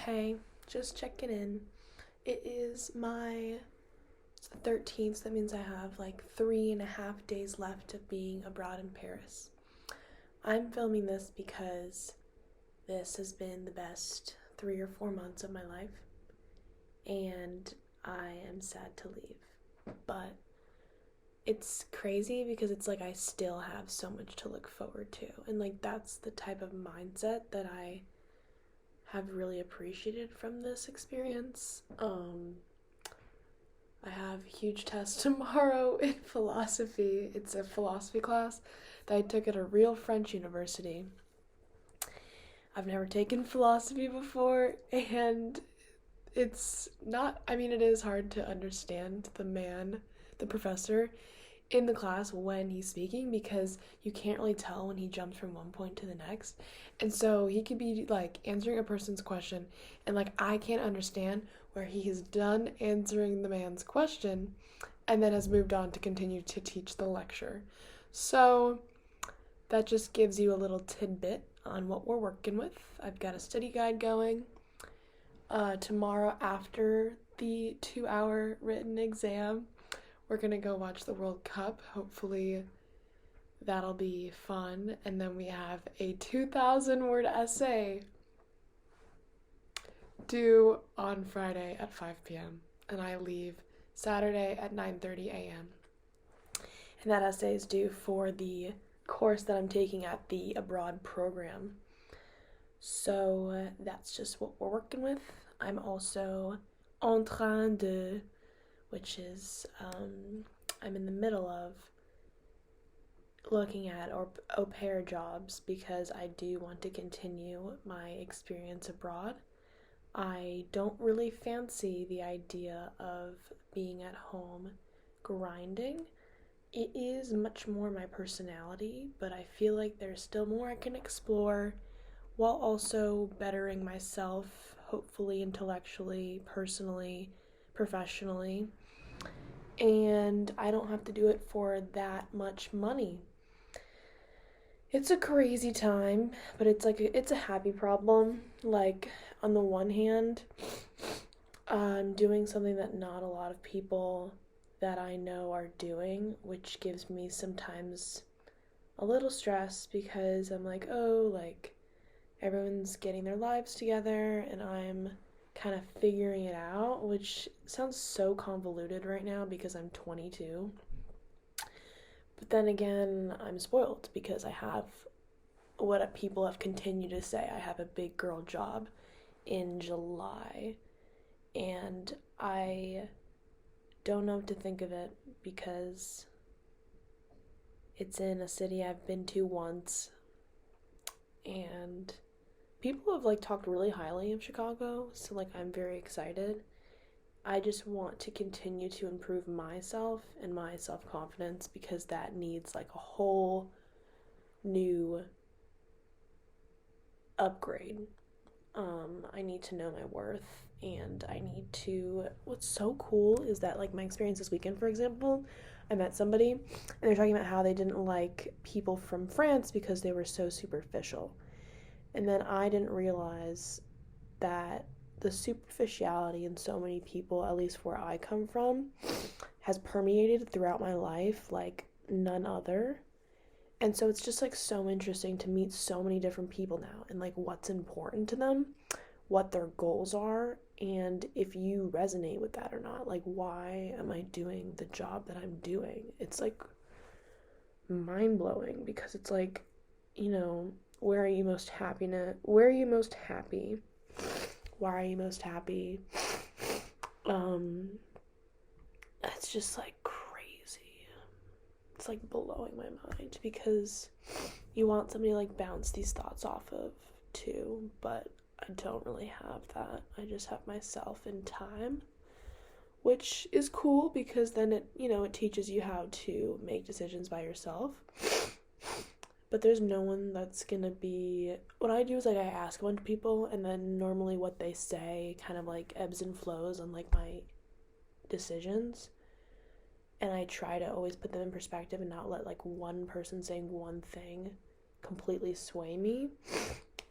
Hey, just checking in. It's the 13th, so that means I have like 3.5 days left of being abroad in Paris. I'm filming this because this has been the best 3 or 4 months of my life, and I am sad to leave. But it's crazy because it's like I still have so much to look forward to, and like that's the type of mindset that I have really appreciated from this experience. I have a huge test tomorrow in philosophy. It's a philosophy class that I took at a real French university. I've never taken philosophy before, and it is hard to understand the professor, in the class when he's speaking because you can't really tell when he jumps from one point to the next. And so he could be like answering a person's question and like I can't understand where he is done answering the man's question and then has moved on to continue to teach the lecture. So that just gives you a little tidbit on what we're working with. I've got a study guide going. Tomorrow after the 2-hour written exam, we're gonna go watch the World Cup. Hopefully that'll be fun. And then we have a 2,000-word essay due on Friday at 5 p.m. And I leave Saturday at 9:30 a.m. And that essay is due for the course that I'm taking at the abroad program. So that's just what we're working with. I'm also en train de, which is I'm in the middle of looking at au pair jobs because I do want to continue my experience abroad. I don't really fancy the idea of being at home grinding. It is much more my personality, but I feel like there's still more I can explore while also bettering myself, hopefully intellectually, personally, professionally. And I don't have to do it for that much money. It's a crazy time, but it's a happy problem. Like, on the one hand, I'm doing something that not a lot of people that I know are doing, which gives me sometimes a little stress because I'm like, oh, like, everyone's getting their lives together and I'm kind of figuring it out, which sounds so convoluted right now because I'm 22. But then again, I'm spoiled because I have what people have continued to say. I have a big girl job in July, and I don't know what to think of it because it's in a city I've been to once, and people have like talked really highly of Chicago, so like I'm very excited. I just want to continue to improve myself and my self-confidence because that needs like a whole new upgrade. I need to know my worth, and what's so cool is that like my experience this weekend, for example, I met somebody and they're talking about how they didn't like people from France because they were so superficial. And then I didn't realize that the superficiality in so many people, at least where I come from, has permeated throughout my life like none other. And so it's just like so interesting to meet so many different people now and like what's important to them, what their goals are, and if you resonate with that or not. Like, why am I doing the job that I'm doing? It's like mind blowing because it's like, where are you most happy? Where are you most happy? Why are you most happy? It's just like crazy. It's like blowing my mind because you want somebody to like bounce these thoughts off of too, but I don't really have that. I just have myself and time, which is cool because then it teaches you how to make decisions by yourself. But there's no one that's gonna be. What I do is like I ask a bunch of people, and then normally what they say kind of like ebbs and flows on like my decisions. And I try to always put them in perspective and not let like one person saying one thing completely sway me.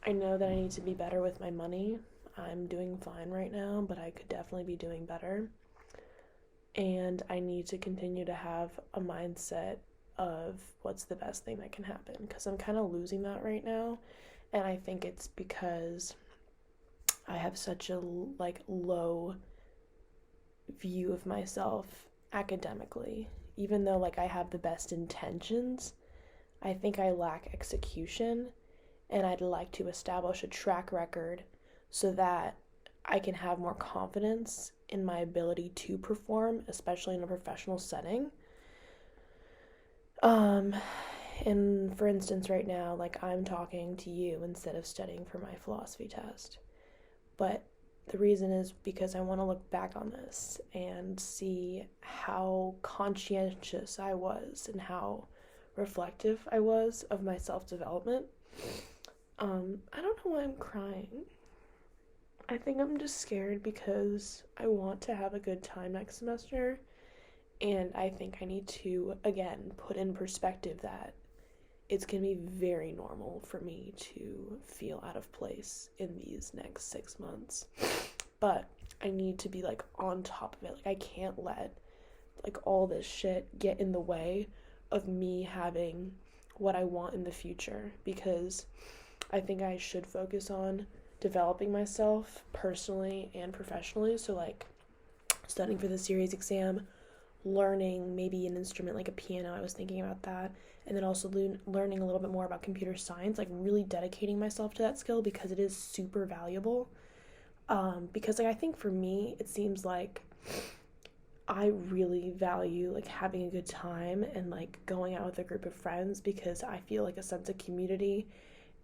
I know that I need to be better with my money. I'm doing fine right now, but I could definitely be doing better. And I need to continue to have a mindset of what's the best thing that can happen, because I'm kind of losing that right now. And I think it's because I have such a low view of myself academically. Even though I have the best intentions, I think I lack execution, and I'd like to establish a track record so that I can have more confidence in my ability to perform, especially in a professional setting. And for instance, right now, I'm talking to you instead of studying for my philosophy test. But the reason is because I want to look back on this and see how conscientious I was and how reflective I was of my self-development. I don't know why I'm crying. I think I'm just scared because I want to have a good time next semester, and I think I need to, again, put in perspective that it's going to be very normal for me to feel out of place in these next 6 months. But I need to be on top of it. I can't let all this shit get in the way of me having what I want in the future, because I think I should focus on developing myself personally and professionally. So studying for the series exam, learning maybe an instrument like a piano, I was thinking about that, and then also learning a little bit more about computer science, really dedicating myself to that skill, because it is super valuable. Because I think for me, it seems like I really value having a good time and going out with a group of friends, because I feel a sense of community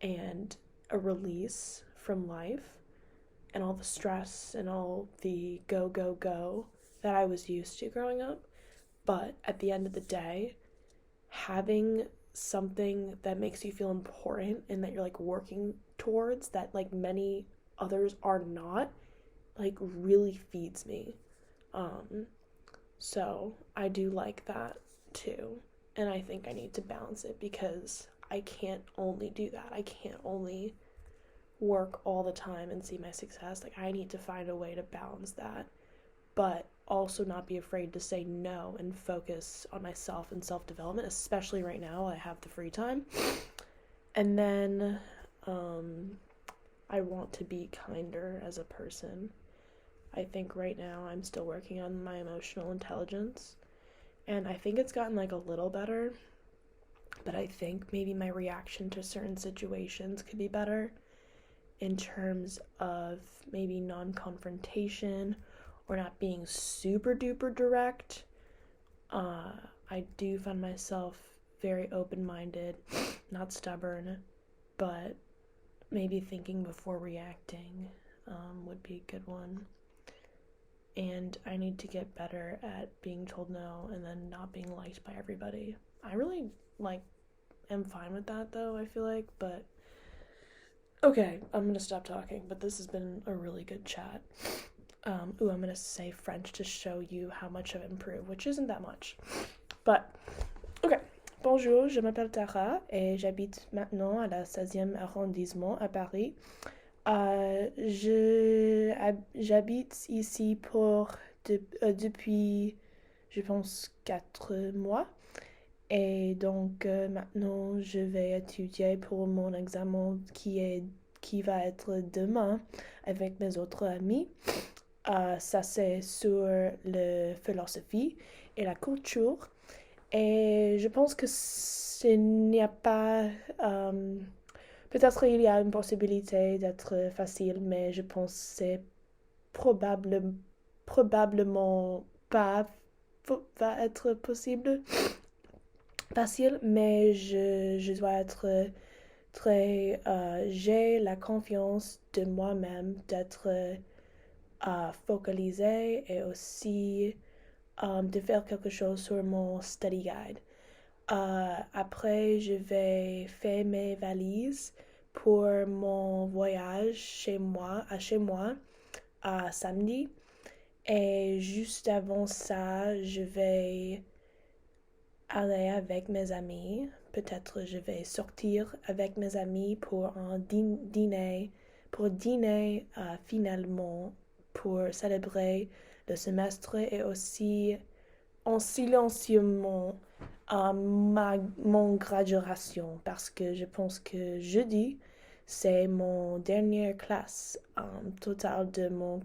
and a release from life and all the stress and all the go that I was used to growing up. But at the end of the day, having something that makes you feel important and that you're working towards, that many others are not, really feeds me. So I do like that too. And I think I need to balance it, because I can't only do that. I can't only work all the time and see my success. I need to find a way to balance that, but also not be afraid to say no and focus on myself and self-development, especially right now I have the free time. And then I want to be kinder as a person. I think right now I'm still working on my emotional intelligence, and I think it's gotten a little better, but I think maybe my reaction to certain situations could be better, in terms of maybe non-confrontation or not being super duper direct. I do find myself very open-minded, not stubborn, but maybe thinking before reacting would be a good one. And I need to get better at being told no and then not being liked by everybody. I really am fine with that though, I feel like, but okay, I'm gonna stop talking, but this has been a really good chat. I'm gonna say French to show you how much I've improved, which isn't that much. But, okay. Bonjour, je m'appelle Tara et j'habite maintenant à la 16e arrondissement à Paris. J'habite ici depuis, je pense, 4 mois. Et donc, maintenant, je vais étudier pour mon examen qui va être demain avec mes autres amis. Ça, c'est sur la philosophie et la culture. Et je pense que il n'y a pas... peut-être il y a une possibilité d'être facile, mais je pense que c'est probablement pas va être facile, mais je dois être très... j'ai la confiance de moi-même d'être focalisée, et aussi de faire quelque chose sur mon study guide. Après, je vais faire mes valises pour mon voyage chez moi samedi. Et juste avant ça, je vais aller avec mes amis. Peut-être je vais sortir avec mes amis pour un dîner pour dîner finalement pour célébrer le semestre et aussi en silencieusement mon graduation parce que je pense que jeudi, c'est mon dernière classe totale de mon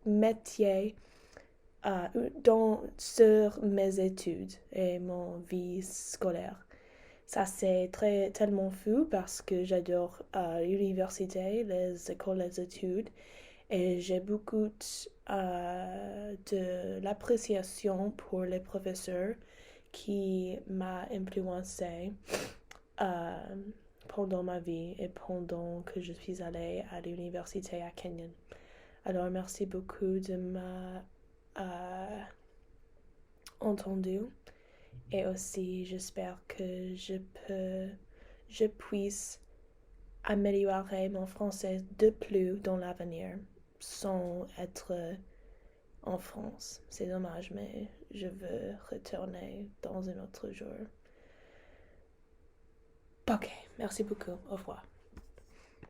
métier sur mes études et mon vie scolaire. Ça, c'est tellement fou parce que j'adore l'université, les écoles, les études et j'ai beaucoup de l'appréciation pour les professeurs qui m'a influencé euh, pendant ma vie et pendant que je suis allée à l'université à Kenyon. Alors, merci beaucoup de m'avoir entendu et aussi j'espère que je puisse améliorer mon français de plus dans l'avenir sans être en France. C'est dommage, mais je veux retourner dans un autre jour. Ok, merci beaucoup. Au revoir.